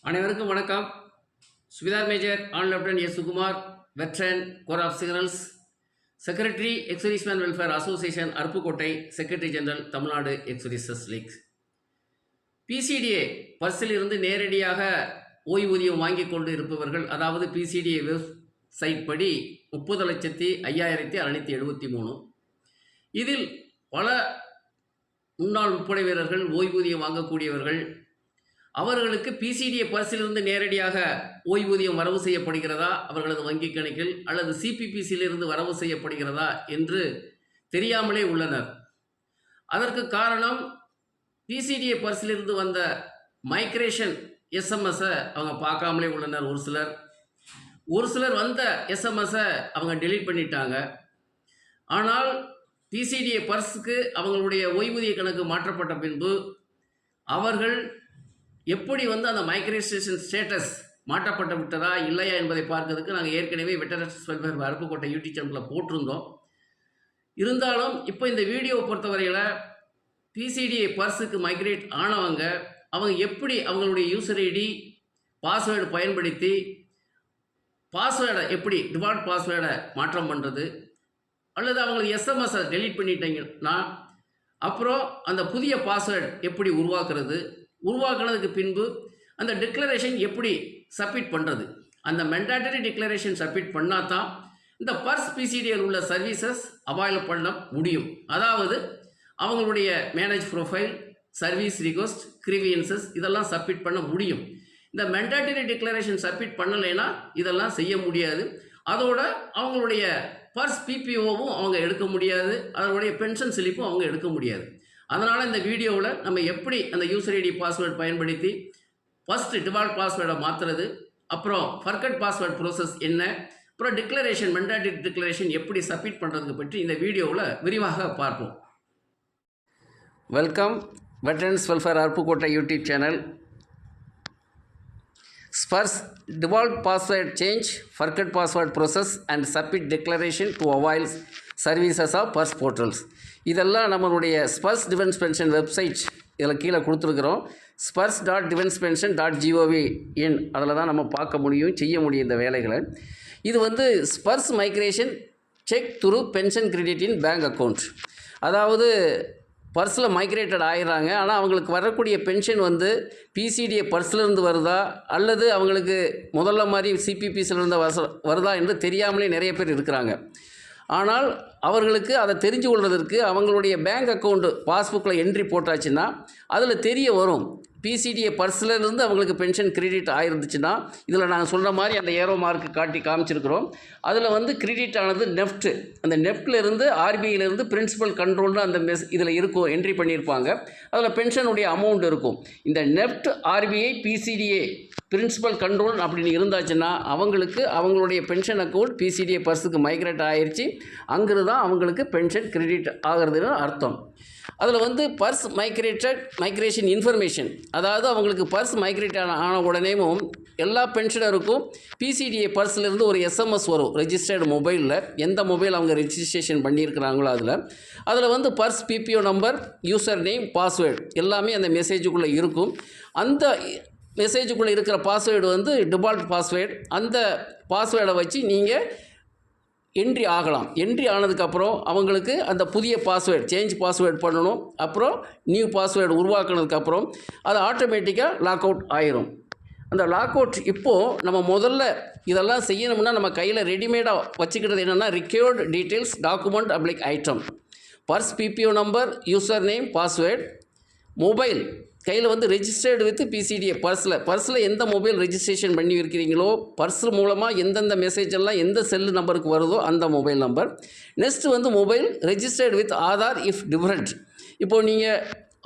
அனைவருக்கும் வணக்கம். Subedar major hon lieutenant S Sukumar, veteran, corps of signals, secretary ex servicemen welfare association Aruppukottai, secretary general Tamil Nadu ex services league. PCDA பர்ஸில் இருந்து நேரடியாக ஓய்வூதியம் வாங்கி கொண்டு இருப்பவர்கள், அதாவது பிசிடிஏ வெப்சைட் படி 30,05,673. இதில் பல முன்னாள் முப்படை வீரர்கள் ஓய்வூதியம் வாங்கக்கூடியவர்கள். அவர்களுக்கு பிசிடிஏ பர்ஸிலிருந்து நேரடியாக ஓய்வூதியம் வரவு செய்யப்படுகிறதா அவர்களது வங்கி கணக்கில், அல்லது சிபிபிசியிலிருந்து வரவு செய்யப்படுகிறதா என்று தெரியாமலே உள்ளனர். அதற்கு காரணம், பிசிடிஏ பர்ஸிலிருந்து வந்த மைக்ரேஷன் எஸ்எம்எஸை அவங்க பார்க்காமலே உள்ளனர். ஒரு சிலர் வந்த எஸ்எம்எஸை அவங்க டெலீட் பண்ணிட்டாங்க. ஆனால் பிசிடிஏ பர்ஸுக்கு அவங்களுடைய ஓய்வூதிய கணக்கு மாற்றப்பட்ட பின்பு அவர்கள் எப்படி அந்த மைக்ரேஷன் ஸ்டேட்டஸ் மாற்றப்பட்டு விட்டதா இல்லையா என்பதை பார்க்கறதுக்கு நாங்கள் ஏற்கனவே வெட்டரன்ஸ் வெல்ஃபேர் அருப்புக்கோட்டை யூடியூப் சேனலில் போட்டிருந்தோம். இருந்தாலும் இப்போ இந்த வீடியோவை பொறுத்தவரையில் பிசிடிஏ பர்ஸுக்கு மைக்ரேட் ஆனவங்க அவங்க எப்படி அவங்களுடைய யூசர் ஐடி பாஸ்வேர்டு பயன்படுத்தி பாஸ்வேர்டை எப்படி டிஃபால்ட் பாஸ்வேர்டை மாற்றம் பண்ணுறது, அல்லது அவங்களுக்கு எஸ்எம்எஸை டெலீட் பண்ணிட்டீங்கன்னா அப்புறம் அந்த புதிய பாஸ்வேர்டு எப்படி உருவாக்குனதுக்கு பின்பு அந்த டிக்ளரேஷன் எப்படி சப்மிட் பண்ணுறது, அந்த மெண்டாட்டரி டிக்ளரேஷன் சப்மிட் பண்ணால் தான் இந்த பர்ஸ் பிசிடியில் உள்ள சர்வீசஸ் அவைல் பண்ண முடியும். அதாவது அவங்களுடைய manage profile, service request, grievances இதெல்லாம் சப்மிட் பண்ண முடியும். இந்த மெண்டாட்டரி டிக்ளரேஷன் சப்மிட் பண்ணலைன்னா இதெல்லாம் செய்ய முடியாது. அதோட அவங்களுடைய பர்ஸ் பிபிஓவும் அவங்க எடுக்க முடியாது, அதனுடைய பென்ஷன் ஸ்லிப்பும் அவங்க எடுக்க முடியாது. அதனால் இந்த வீடியோவில் நம்ம எப்படி அந்த யூசர் ஐடி பாஸ்வேர்டு பயன்படுத்தி ஃபஸ்ட்டு டிஃபால்ட் பாஸ்வேர்டை மாற்றுறது, அப்புறம் ஃபர்கட் பாஸ்வேர்டு ப்ரோசஸ் என்ன, அப்புறம் டிக்ளரேஷன் மெண்டாட்டரி டிக்ளரேஷன் எப்படி சப்மிட் பண்ணுறதுக்கு பற்றி இந்த வீடியோவில் விரிவாக பார்ப்போம். Welcome, veterans welfare Aruppukottai YouTube channel. Spurs default password change, forget password process and submit declaration to avail services of Spurs portals. இதெல்லாம் நம்மளுடைய ஸ்பர்ஸ் டிஃபென்ஸ் பென்ஷன் வெப்சைட் இதில் கீழே கொடுத்துருக்குறோம். spurs.defensepension.gov.in அதில் தான் நம்ம பார்க்க முடியும், செய்ய முடியும் இந்த வேலைகளை. இது spruce migration check through pension credit இன் பேங்க் அக்கௌண்ட். அதாவது பர்ஸில் மைக்ரேட்டட் ஆகிடுறாங்க, ஆனால் அவங்களுக்கு வரக்கூடிய பென்ஷன் பிசிடிஏ பர்ஸ்லேருந்து வருதா அல்லது அவங்களுக்கு முதல்ல மாதிரி சிபிபிசிலேருந்து வருதா என்று தெரியாமலே நிறைய பேர் இருக்கிறாங்க. ஆனால் அவர்களுக்கு அதை தெரிஞ்சு கொள்வதற்கு அவங்களுடைய பேங்க் அக்கௌண்ட்டு பாஸ்புக்கில் என்ட்ரி போட்டாச்சுன்னா அதில் தெரிய வரும் பிசிடிஏ பர்ஸ்லேருந்து அவங்களுக்கு பென்ஷன் கிரெடிட் ஆகிருந்துச்சுன்னா. இதில் நாங்கள் சொல்கிற மாதிரி அந்த ஏரோ மார்க்கு காமிச்சிருக்கிறோம். அதில் கிரெடிட் ஆனது நெஃப்ட்டு, அந்த நெஃப்ட்லேருந்து ஆர்பிஐலேருந்து பிரின்சிபல் கண்ட்ரோல்னு அந்த இதில் இருக்கும், என்ட்ரி பண்ணியிருப்பாங்க. அதில் பென்ஷனுடைய அமௌண்ட் இருக்கும். இந்த NEFT RBI PCDA principal control அப்படின்னு இருந்தாச்சுன்னா அவங்களுக்கு அவங்களுடைய பென்ஷன் அக்கௌண்ட் பிசிடிஏ பர்ஸுக்கு மைக்ரேட் ஆகிடுச்சு, அங்கிருந்து தான் அவங்களுக்கு பென்ஷன் கிரெடிட் ஆகிறதுன்னு அர்த்தம். அதில் பர்ஸ் மைக்ரேஷன் இன்ஃபர்மேஷன், அதாவது அவங்களுக்கு பர்ஸ் மைக்ரேட் ஆன உடனேவும் எல்லா பென்ஷனருக்கும் பிசிடிஏ பர்ஸ்லேருந்து ஒரு எஸ்எம்எஸ் வரும் ரெஜிஸ்டர்டு மொபைலில். எந்த மொபைல் அவங்க ரெஜிஸ்ட்ரேஷன் பண்ணியிருக்கிறாங்களோ அதில் purse PPO number, user name, password எல்லாமே அந்த மெசேஜுக்குள்ளே இருக்கும். அந்த மெசேஜுக்குள்ளே இருக்கிற பாஸ்வேர்டு டிஃபால்ட் பாஸ்வேர்டு. அந்த பாஸ்வேர்டை வச்சு நீங்கள் என்ட்ரி ஆகலாம். என்ட்ரி ஆனதுக்கப்புறம் அவங்களுக்கு அந்த புதிய பாஸ்வேர்டு சேஞ்ச் பாஸ்வேர்டு பண்ணணும். அப்புறம் நியூ பாஸ்வேர்டு உருவாக்குனதுக்கப்புறம் அது ஆட்டோமேட்டிக்காக லாக் அவுட் ஆயிரும். அந்த லாக் அவுட் இப்போது நம்ம முதல்ல இதெல்லாம் செய்யணும்னா நம்ம கையில் ரெடிமேடாக வச்சுக்கிறது என்னென்னா ரிக்வயர்டு டீட்டெயில்ஸ், டாக்குமெண்ட், அப்ளிக் item, Sparsh PPO number, user name, password, mobile கையில் ரெஜிஸ்டர்டு வித் பிசிடிஏ பர்ஸில் எந்த மொபைல் ரெஜிஸ்ட்ரேஷன் பண்ணி இருக்கிறீங்களோ பர்ஸ் மூலமாக எந்தெந்த மெசேஜ் எல்லாம் எந்த செல்லு நம்பருக்கு வருதோ அந்த mobile number. Next mobile registered with Aadhaar if different. இப்போது நீங்கள்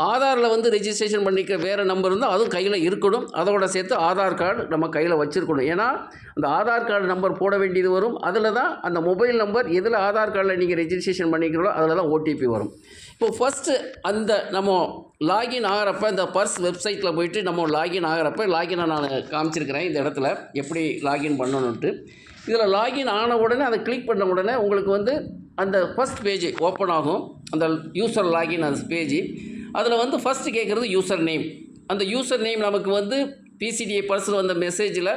ஆதாரில் ரெஜிஸ்ட்ரேஷன் பண்ணிக்க வேறு நம்பர் இருந்தால் அதுவும் கையில் இருக்கணும். அதோட சேர்த்து ஆதார் கார்டு நம்ம கையில் வச்சுருக்கணும். ஏன்னா அந்த ஆதார் கார்டு நம்பர் போட வேண்டியது வரும். அதில் தான் அந்த மொபைல் நம்பர் எதில் ஆதார் கார்டில் நீங்கள் ரெஜிஸ்ட்ரேஷன் பண்ணிக்கிறீங்களோ அதில் தான் ஓடிபி வரும். இப்போது ஃபஸ்ட்டு அந்த நம்ம லாகின் ஆகிறப்ப இந்த பர்ஸ் வெப்சைட்டில் போய்ட்டு நம்ம லாகின் ஆகிறப்ப லாகினை நான் காமிச்சிருக்கிறேன் இந்த இடத்துல எப்படி லாகின் பண்ணணுன்ட்டு. இதில் லாகின் ஆன உடனே அதை கிளிக் பண்ண உடனே உங்களுக்கு அந்த ஃபஸ்ட் பேஜ் ஓப்பன் ஆகும். அந்த யூசர் லாகின் அந்த பேஜ் அதில் ஃபஸ்ட்டு கேட்குறது யூசர் நேம். அந்த யூசர் நேம் நமக்கு பிசிடிஐ பர்ஸில் வந்த மெசேஜில்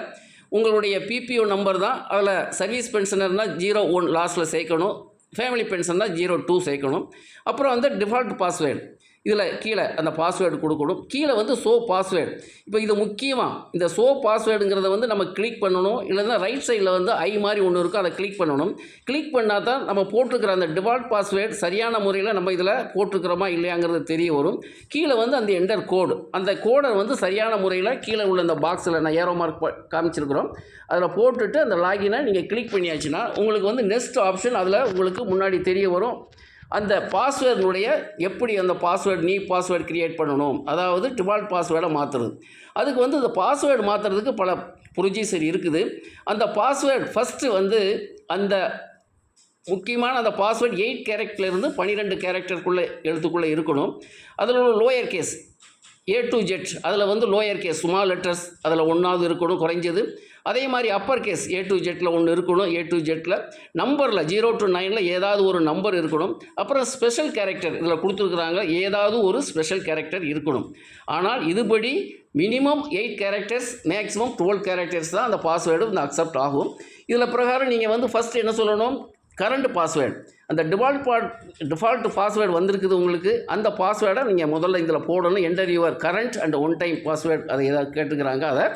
உங்களுடைய பிபிஓ நம்பர் தான். அதில் சர்வீஸ் பென்ஷனர்னால் 01 லாஸ்ட்டில் சேர்க்கணும், ஃபேமிலி பென்ஷன்னா 02 சேர்க்கணும். அப்புறம் வந்து டிஃபால்ட் பாஸ்வேர்டு இதில் கீழே அந்த பாஸ்வேர்டு கொடுக்கணும். கீழே வந்து ஷோ பாஸ்வேர்டு. இப்போ இது முக்கியமாக இந்த ஷோ பாஸ்வேர்டுங்கிறத வந்து நம்ம கிளிக் பண்ணணும். இல்லைன்னா ரைட் சைடில் வந்து ஐ மாதிரி ஒன்று இருக்கும், அதை கிளிக் பண்ணணும். கிளிக் பண்ணால் தான் நம்ம போட்டிருக்கிற அந்த டிஃபால்ட் பாஸ்வேர்டு சரியான முறையில் நம்ம இதில் போட்டிருக்கிறோமா இல்லையாங்கிறது தெரிய வரும். கீழே வந்து அந்த என்டர் கோடு, அந்த கோடை வந்து சரியான முறையில் கீழே உள்ள அந்த பாக்ஸில் நான் ஏரோ மார்க் காமிச்சிருக்கிறோம், அதில் போட்டுட்டு அந்த லாகினை நீங்கள் கிளிக் பண்ணியாச்சுன்னா உங்களுக்கு வந்து நெக்ஸ்ட் ஆப்ஷன் அதில் உங்களுக்கு முன்னாடி தெரிய வரும். அந்த பாஸ்வேர்டுடைய எப்படி அந்த பாஸ்வேர்டு பாஸ்வேர்டு க்ரியேட் பண்ணணும், அதாவது டிஃபால்ட் பாஸ்வேர்டை மாற்றுறது. அதுக்கு வந்து இந்த பாஸ்வேர்டு மாற்றுறதுக்கு பல ப்ரொசீஜர் இருக்குது. அந்த பாஸ்வேர்டு ஃபஸ்ட்டு வந்து அந்த முக்கியமான அந்த பாஸ்வேர்டு 8 கேரக்டர்லேருந்து 12 கேரக்டருக்குள்ளே எழுத்துக்குள்ளே இருக்கணும். அதில் உள்ள lower case A to Z, அதில் வந்து லோயர் கேஸ் ஸ்மால் லெட்டர்ஸ் அதில் ஒன்றாவது இருக்கணும் குறைஞ்சது. அதே மாதிரி அப்பர் கேஸ் A to Zல ஒன்று இருக்கணும். A to Zல நம்பரில் 0 to 9ல் ஏதாவது ஒரு நம்பர் இருக்கணும். அப்புறம் ஸ்பெஷல் கேரக்டர் இதில் கொடுத்துருக்குறாங்க, ஏதாவது ஒரு ஸ்பெஷல் கேரக்டர் இருக்கணும். ஆனால் இதுபடி மினிமம் 8 கேரக்டர்ஸ், மேக்ஸிமம் 12 கேரக்டர்ஸ் தான் அந்த பாஸ்வேர்டு வந்து அக்செப்ட் ஆகும். இதில் பிரகாரம் நீங்கள் வந்து ஃபஸ்ட்டு என்ன சொல்லணும், கரண்ட் பாஸ்வேர்டு, அந்த டிஃபால்ட் பாஸ்வேர்டு வந்திருக்குது உங்களுக்கு, அந்த பாஸ்வேர்டை நீங்கள் முதல்ல இதில் போடணும். Enter your current and one time password அதை ஏதாவது கேட்டுக்கிறாங்க அதை.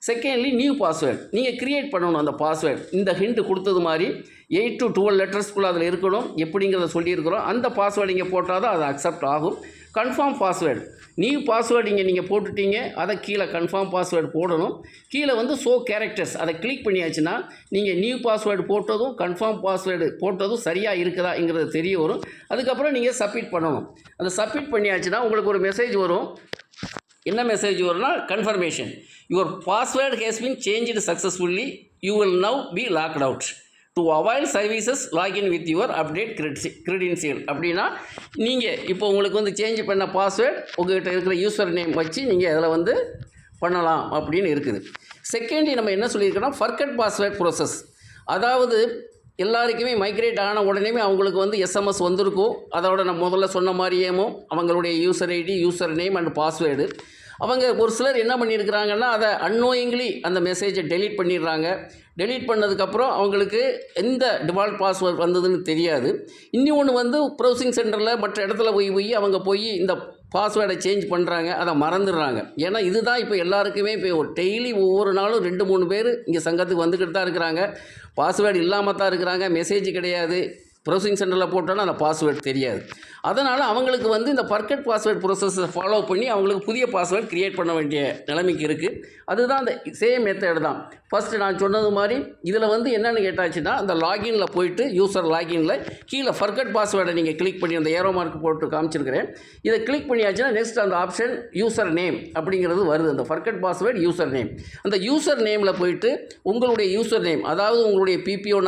செகண்ட்லி நியூ பாஸ்வேர்டு நீங்கள் க்ரியேட் பண்ணணும். அந்த பாஸ்வேர்டு இந்த ஹிண்ட் கொடுத்தது மாதிரி 8 to 12 லெட்டர்ஸ்குள்ளே அதில் இருக்கணும் எப்படிங்கிறத சொல்லியிருக்கிறோம். அந்த பாஸ்வேர்டு இங்கே போட்டால் தான் அது அக்செப்ட் ஆகும். கன்ஃபார்ம் பாஸ்வேர்டு, நியூ பாஸ்வேர்டு இங்கே நீங்கள் போட்டுட்டீங்க, அதை கீழே கன்ஃபார்ம் பாஸ்வேர்டு போடணும். கீழே வந்து ஷோ கேரக்டர்ஸ் அதை கிளிக் பண்ணியாச்சுன்னா நீங்கள் நியூ பாஸ்வேர்டு போட்டதும் கன்ஃபார்ம் பாஸ்வேர்டு போட்டதும் சரியாக இருக்குதாங்கிறது தெரிய வரும். அதுக்கப்புறம் நீங்கள் சப்மிட் பண்ணணும். அதை சப்மிட் பண்ணியாச்சுன்னா உங்களுக்கு ஒரு மெசேஜ் வரும். என்ன மெசேஜ் வரும்னா, confirmation your password has been changed successfully, you will now B locked out to avail services login with your update credential. அப்படின்னா நீங்கள் இப்போ உங்களுக்கு வந்து சேஞ்ச் பண்ண பாஸ்வேர்டு உங்கள்கிட்ட இருக்கிற யூசர் நேம் வச்சு நீங்கள் அதில் வந்து பண்ணலாம் அப்படின்னு இருக்குது. செகண்ட் நம்ம என்ன சொல்லியிருக்கோன்னா, ஃபர்கட் பாஸ்வேர்ட் ப்ரோசஸ். அதாவது எல்லாருக்குமே மைக்ரேட் ஆன உடனே அவங்களுக்கு வந்து எஸ்எம்எஸ் வந்திருக்கும். அதோட நான் முதல்ல சொன்ன மாதிரியும் அவங்களுடைய user ID, user name and password. அவங்க ஒரு சிலர் என்ன பண்ணியிருக்கிறாங்கன்னா, அதை அன்னோயிங்லி அந்த மெசேஜை டெலீட் பண்ணிடுறாங்க. டெலீட் பண்ணதுக்கப்புறம் அவங்களுக்கு எந்த டிஃபால்ட் பாஸ்வேர்டு வந்ததுன்னு தெரியாது. இன்னொன்று வந்து ப்ரௌசிங் சென்டரில் மற்ற இடத்துல போய் அவங்க இந்த பாஸ்வேர்டை சேஞ்ச் பண்ணுறாங்க, அதை மறந்துடுறாங்க. ஏன்னா இதுதான் இப்போ எல்லாருக்குமே இப்போ டெய்லி ஒவ்வொரு நாளும் 2-3 பேர் இங்கே சங்கத்துக்கு வந்துக்கிட்டு தான் இருக்கிறாங்க. பாஸ்வேர்டு இல்லாமல் தான் இருக்கிறாங்க, மெசேஜ் கிடையாது. ப்ரௌசிங் சென்டரில் போட்டோன்னா அந்த பாஸ்வேர்டு தெரியாது. அதனால் அவங்களுக்கு வந்து இந்த ஃபர்கட் பாஸ்வேர்டு ப்ரோசஸை ஃபாலோ பண்ணி அவங்களுக்கு புதிய பாஸ்வேர்டு க்ரியேட் பண்ண வேண்டிய நிலைமைக்கு இருக்குது. அதுதான் அந்த சேம் மெத்தட் தான். ஃபஸ்ட்டு நான் சொன்னது மாதிரி இதில் வந்து என்னென்னு கேட்டாச்சுன்னா, அந்த லாகினில் போயிட்டு யூசர் லாகினில் கீழே ஃபர்கட் பாஸ்வேர்டை நீங்கள் கிளிக் பண்ணி அந்த ஏரோ மார்க் போட்டு காமிச்சிருக்கிறேன். இதை கிளிக் பண்ணியாச்சுன்னா நெக்ஸ்ட் அந்த ஆப்ஷன் யூசர் நேம் அப்படிங்கிறது வருது. அந்த ஃபர்கட் பாஸ்வேர்டு யூசர் நேம், அந்த யூசர் நேமில் போயிட்டு உங்களுடைய யூசர் நேம், அதாவது உங்களுடைய பிபிஓ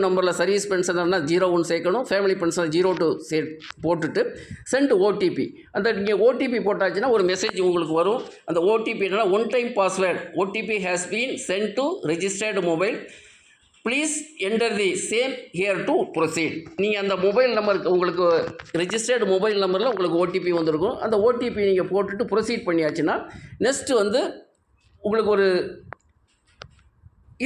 நம்பரில் சர்வீஸ் பென்ஷனர்னால் 01 சேர்க்கணும், ஃபேமிலி பென்ஷனர் 02 போட்டுட்டு சென்ட் ஓடிபி. அந்த நீங்கள் ஓடிபி போட்டாச்சுன்னா ஒரு மெசேஜ் உங்களுக்கு வரும். அந்த ஓடிபி என்னன்னா, one time password OTP has been sent to registered mobile, please enter the same here to proceed. நீங்கள் அந்த மொபைல் நம்பருக்கு உங்களுக்கு ரெஜிஸ்டர்டு மொபைல் நம்பரில் உங்களுக்கு ஓடிபி வந்திருக்கும். அந்த ஓடிபி நீங்கள் போட்டுட்டு ப்ரொசீட் பண்ணியாச்சுன்னா நெக்ஸ்ட்டு வந்து உங்களுக்கு ஒரு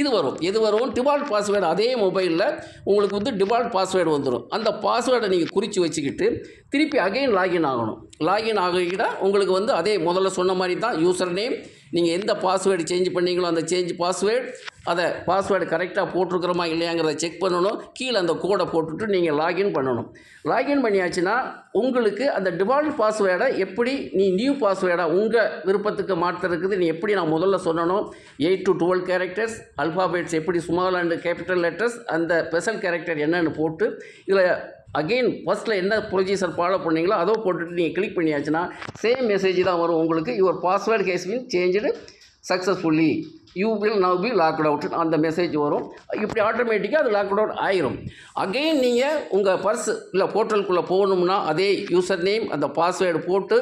இது வரும். எது வரும்? Default password. அதே மொபைலில் உங்களுக்கு வந்து டிஃபால்ட் பாஸ்வேர்டு வந்துடும். அந்த பாஸ்வேர்டை நீங்கள் குறித்து வச்சுக்கிட்டு திருப்பி அகைன் லாகின் ஆகணும். லாகின் ஆகிட்டா உங்களுக்கு வந்து அதே முதல்ல சொன்ன மாதிரி தான் யூசர் நேம், நீங்கள் எந்த பாஸ்வேர்டு சேஞ்ச் பண்ணீங்களோ அந்த பாஸ்வேர்டு, அதை பாஸ்வேர்டு கரெக்டாக போட்டிருக்கிறோமா இல்லையாங்கிறத செக் பண்ணணும். கீழே அந்த கோடை போட்டுட்டு நீங்கள் லாகின் பண்ணணும். லாகின் பண்ணியாச்சுன்னா உங்களுக்கு அந்த டிஃபால்ட் பாஸ்வேர்டை எப்படி நியூ பாஸ்வேர்டாக உங்கள் விருப்பத்துக்கு மாற்றுறதுக்கு நீ எப்படி நான் முதல்ல சொன்னணும், 8 to 12 கேரக்டர்ஸ், அல்ஃபாபெட்ஸ் எப்படி ஸ்மால் அண்ட் கேபிட்டல் லெட்டர்ஸ், அந்த ஸ்பெஷல் கேரக்டர் என்னென்னு போட்டு இதில் அகெயின் ஃபஸ்ட்டில் என்ன ப்ரொசீஜர் ஃபாலோ பண்ணீங்களோ அதோ போட்டுட்டு நீங்கள் கிளிக் பண்ணியாச்சுன்னா சேம் மெசேஜ் தான் வரும் உங்களுக்கு. Your password has been changed successfully, you will now B locked out அந்த மெசேஜ் வரும். இப்படி ஆட்டோமேட்டிக்காக அது லாக்ட் அவுட் ஆயிரும். அகெயின் நீங்கள் உங்கள் பர்ஸ் இல்லை போர்ட்டலுக்குள்ளே போகணும்னா அதே யூசர் நேம் அந்த பாஸ்வேர்டு போட்டு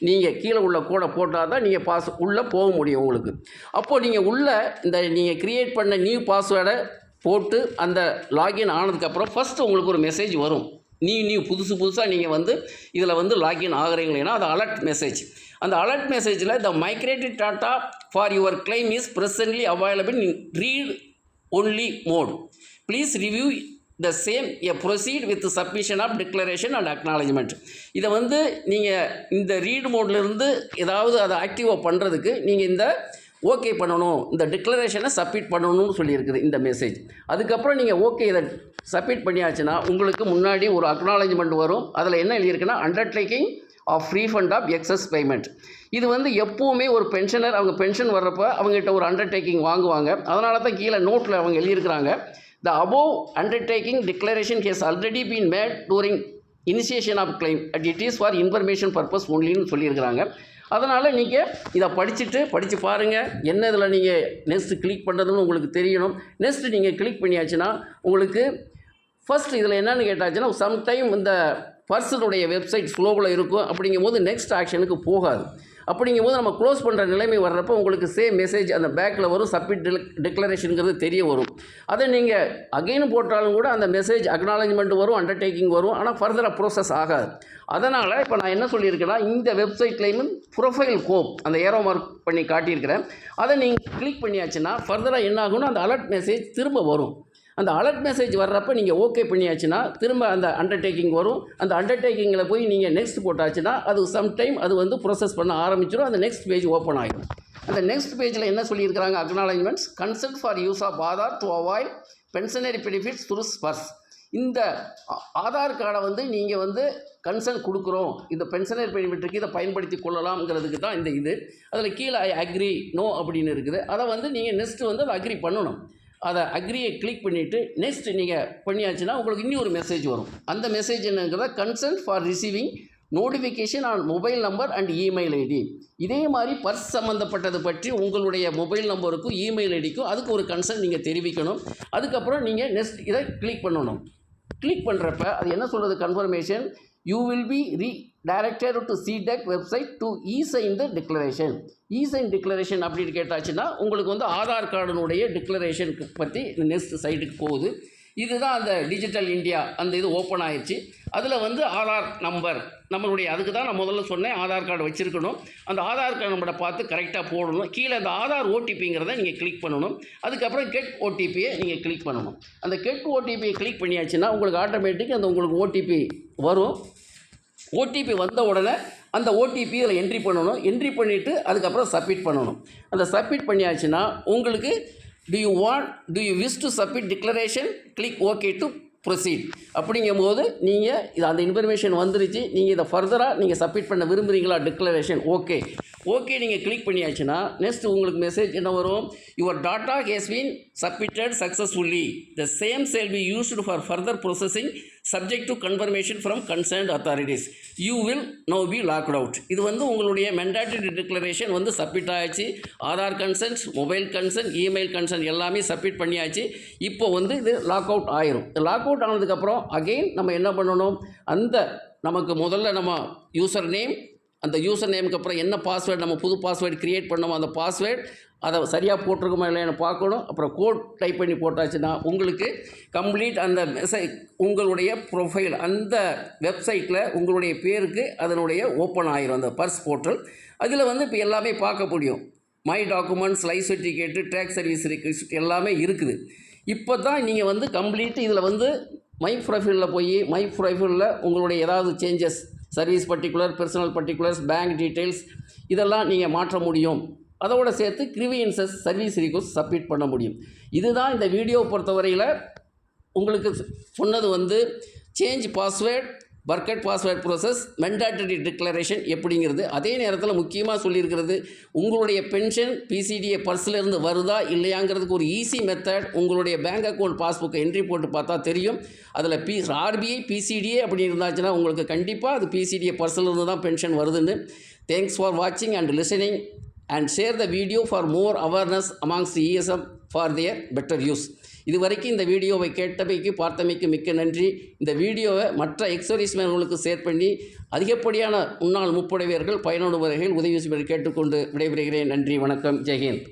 நீங்கள் கீழே உள்ள கோடை போட்டால் தான் நீங்கள் உள்ளே போக முடியும் உங்களுக்கு. அப்போது நீங்கள் உள்ளே இந்த நீங்கள் க்ரியேட் பண்ண நியூ பாஸ்வேர்டை போட்டு அந்த லாகின் ஆனதுக்கப்புறம் ஃபஸ்ட்டு உங்களுக்கு ஒரு மெசேஜ் வரும். புதுசாக நீங்கள் வந்து இதில் வந்து லாகின் ஆகிறீங்களேன்னா அது அலர்ட் மெசேஜ். அந்த அலர்ட் மெசேஜில் the migrated data for your claim is presently available in read only mode. Please review the same எ proceed with submission of declaration and acknowledgement. இதை வந்து நீங்கள் இந்த ரீட் மோட்லேருந்து ஏதாவது அதை ஆக்டிவாக பண்ணுறதுக்கு நீங்கள் இந்த ஓகே பண்ணணும், இந்த டிக்ளரேஷனை சப்மிட் பண்ணணும்னு சொல்லியிருக்குது இந்த மெசேஜ். அதுக்கப்புறம் நீங்கள் ஓகே இதை சப்மிட் பண்ணியாச்சுன்னா உங்களுக்கு முன்னாடி ஒரு அக்னாலஜ்மெண்ட் வரும். அதில் என்ன எழுதியிருக்குன்னா undertaking of refund of excess payment. இது வந்து எப்போவுமே ஒரு பென்ஷனர் அவங்க பென்ஷன் வர்றப்ப அவங்ககிட்ட ஒரு அண்டர்டேக்கிங் வாங்குவாங்க. அதனால தான் கீழே நோட்டில் அவங்க எழுதியிருக்கிறாங்க, த above undertaking declaration has already been made during initiation of claim and it is for information purpose onlyன்னு சொல்லியிருக்கிறாங்க. அதனால் நீங்கள் இதை படித்து பாருங்கள். என்ன இதில் நீங்கள் நெக்ஸ்ட்டு கிளிக் பண்ணுறதுன்னு உங்களுக்கு தெரியணும். நெக்ஸ்ட்டு நீங்கள் கிளிக் பண்ணியாச்சுன்னா உங்களுக்கு ஃபஸ்ட் இதில் என்னென்னு கேட்டாச்சுன்னா சம்டைம் இந்த பர்சனுடைய வெப்சைட் ஸ்லோவில் இருக்கும். அப்படிங்கும்போது நெக்ஸ்ட் ஆக்ஷனுக்கு போகாது. அப்படிங்கும்போது நம்ம க்ளோஸ் பண்ணுற நிலைமை வர்றப்போ உங்களுக்கு சேம் மெசேஜ் அந்த பேக்கில் வரும், சப்மிட் டிக்ளரேஷனுங்கிறது தெரிய வரும். அதை நீங்கள் அகைன் போட்டாலும் கூட அந்த மெசேஜ் அக்னாலஜ்மெண்ட் வரும், அண்டர்டேக்கிங் வரும், ஆனால் ஃபர்தராக ப்ரோசஸ் ஆகாது. அதனால் இப்போ நான் என்ன சொல்லியிருக்கேன்னா இந்த வெப்சைட்லேயும் ப்ரொஃபைல் கோப் அந்த ஏரோ மார்க் பண்ணி காட்டியிருக்கிறேன். அதை நீங்கள் கிளிக் பண்ணியாச்சுன்னா ஃபர்தராக என்ன ஆகும்னா அந்த அலர்ட் மெசேஜ் திரும்ப வரும். அந்த அலர்ட் மெசேஜ் வர்றப்போ நீங்கள் ஓகே பண்ணியாச்சுன்னா திரும்ப அந்த அண்டர்டேக்கிங் வரும். அந்த அண்டர்டேக்கிங்கில் போய் நீங்கள் நெக்ஸ்ட் போட்டாச்சுன்னா அது சம்டைம் அது வந்து ப்ரோசஸ் பண்ண ஆரம்பிச்சிடும். அந்த நெக்ஸ்ட் பேஜ் ஓப்பன் ஆகிடும். அந்த நெக்ஸ்ட் பேஜில் என்ன சொல்லியிருக்கிறாங்க, acknowledgements consent for use of Aadhaar to avoid pensionary benefits through Sparsh. இந்த ஆதார் கார்டை வந்து நீங்கள் வந்து கன்சென்ட் கொடுக்குறோம், இந்த பென்ஷனரி பெனிஃபிட்டுக்கு இதை பயன்படுத்தி கொள்ளலாம்ங்கிறதுக்கு தான் இந்த இது. அதில் கீழே ஐ அக்ரி நோ அப்படின்னு இருக்குது. அதை வந்து நீங்கள் நெக்ஸ்ட்டு வந்து அதை அக்ரி பண்ணணும். அதை அக்ரியை கிளிக் பண்ணிவிட்டு நெக்ஸ்ட் நீங்கள் பண்ணியாச்சுன்னா உங்களுக்கு இன்னும் ஒரு மெசேஜ் வரும். அந்த மெசேஜ் என்னங்கிறத consent for receiving notification on mobile number and email ID. இதே மாதிரி பர்ஸ் சம்மந்தப்பட்டது பற்றி உங்களுடைய மொபைல் நம்பருக்கும் இமெயில் ஐடிக்கும் அதுக்கு ஒரு கன்சென்ட் நீங்கள் தெரிவிக்கணும். அதுக்கப்புறம் நீங்கள் நெக்ஸ்ட் இதை கிளிக் பண்ணணும். கிளிக் பண்ணுறப்ப அது என்ன சொல்கிறது, confirmation you will be redirected to CDEC website to e-sign the declaration. e-sign declaration அப்படின்னு கேட்டாச்சுன்னா உங்களுக்கு வந்து ஆதார் கார்டினுடைய டிக்ளரேஷனுக்கு பற்றி நெக்ஸ்ட் சைட்டுக்கு போகுது. இதுதான் அந்த டிஜிட்டல் இந்தியா அந்த இது ஓப்பன் ஆயிடுச்சு. அதில் வந்து ஆதார் நம்பர் நம்மளுடைய அதுக்கு தான் நான் முதல்ல சொன்னேன் ஆதார் கார்டு வச்சுருக்கணும். அந்த ஆதார் கார்டு நம்பரை பார்த்து கரெக்டாக போடணும். கீழே அந்த ஆதார் ஓடிபிங்கிறத நீங்கள் கிளிக் பண்ணணும். அதுக்கப்புறம் கெட் ஓடிபியை நீங்கள் கிளிக் பண்ணணும். அந்த கெட் ஓடிபியை கிளிக் பண்ணியாச்சுன்னா உங்களுக்கு ஆட்டோமேட்டிக் அந்த உங்களுக்கு ஓடிபி வரும். ஓடிபி வந்த உடனே அந்த ஓடிபி அதில் என்ட்ரி பண்ணணும். என்ட்ரி பண்ணிவிட்டு அதுக்கப்புறம் சப்மிட் பண்ணணும். அந்த சப்மிட் பண்ணியாச்சுன்னா உங்களுக்கு do you wish to submit declaration, click OK to proceed அப்படிங்கும்போது நீங்கள் அந்த இன்ஃபர்மேஷன் வந்துருச்சு. நீங்கள் இதை ஃபர்தராக நீங்கள் சப்மிட் பண்ண விரும்புகிறீங்களா டிக்ளரேஷன் ஓகே நீங்கள் கிளிக் பண்ணியாச்சுன்னா நெக்ஸ்ட் உங்களுக்கு மெசேஜ் என்ன வரும், your tata has been submitted successfully, the same shall be used for further processing subject to confirmation from concerned authorities, you will know B locked out. இது வந்து உங்களுடைய mandatory declaration வந்து submit ஆகிடுச்சு. Aadhaar consent, mobile consent, email consent எல்லாமே submit பண்ணியாச்சு. இப்போ வந்து இது லாக் அவுட் ஆயிரும். லாக் அவுட் ஆனதுக்கப்புறம் அகெயின் நம்ம என்ன பண்ணணும், அந்த நமக்கு முதல்ல நம்ம யூசர் நேம், அந்த யூசர் நேமுக்கு அப்புறம் என்ன பாஸ்வேர்டு நம்ம புது பாஸ்வேர்டு க்ரியேட் பண்ணோமோ அந்த பாஸ்வேர்டு அதை சரியாக போட்டிருக்குமா இல்லைன்னு பார்க்கணும். அப்புறம் கோட் டைப் பண்ணி போட்டாச்சுன்னா உங்களுக்கு கம்ப்ளீட் அந்த மெசேஜ் உங்களுடைய ப்ரொஃபைல் அந்த வெப்சைட்டில் உங்களுடைய பேருக்கு அதனுடைய ஓப்பன் ஆகிரும் அந்த பர்ஸ் போர்ட்டல். அதில் வந்து இப்போ எல்லாமே பார்க்க முடியும். My documents, life certificate, tax service request எல்லாமே இருக்குது. இப்போ தான் நீங்கள் வந்து கம்ப்ளீட்டு இதில் வந்து மை ப்ரொஃபைலில் போய் மை ப்ரொஃபைலில் உங்களுடைய ஏதாவது changes, service particular, personal particulars, bank details இதெல்லாம் நீங்கள் மாற்ற முடியும். அதோடு சேர்த்து கிரீவியன்சஸ், சர்வீஸ் ரிக்வெஸ்ட் சப்மிட் பண்ண முடியும். இதுதான் இந்த வீடியோவை பொறுத்தவரையில் உங்களுக்கு சொன்னது வந்து change password, forgot password process, mandatory declaration எப்படிங்கிறது. அதே நேரத்தில் முக்கியமாக சொல்லியிருக்கிறது உங்களுடைய பென்ஷன் பிசிடிஏ பர்ஸ்லேருந்து வருதா இல்லையாங்கிறதுக்கு ஒரு ஈஸி மெத்தட் உங்களுடைய பேங்க் அக்கௌண்ட் பாஸ்புக்கை என்ட்ரி போட்டு பார்த்தா தெரியும். அதில் ஆர்பிஐ பிசிடிஏ அப்படி இருந்தாச்சுன்னா உங்களுக்கு கண்டிப்பாக அது பிசிடிஏ பர்ஸ்லேருந்து தான் பென்ஷன் வருதுன்னு. தேங்க்ஸ் ஃபார் வாட்சிங் and listening and share the video for more awareness amongst the ESM for their better use. இதுவரைக்கும் இந்த வீடியோவை கேட்டமைக்கு பார்த்தமைக்கு மிக்க நன்றி. இந்த வீடியோவை மற்ற எக்ஸர்வீஸ்மேன்களுக்கு ஷேர் பண்ணி அதிகப்படியான முன்னாள் முப்படைவர்கள் பயனுள்ள வகையில் உதவி செய்யும்படி கேட்டுக்கொண்டு விடைபெறுகிறேன். நன்றி, வணக்கம், ஜெய்ஹிந்த்.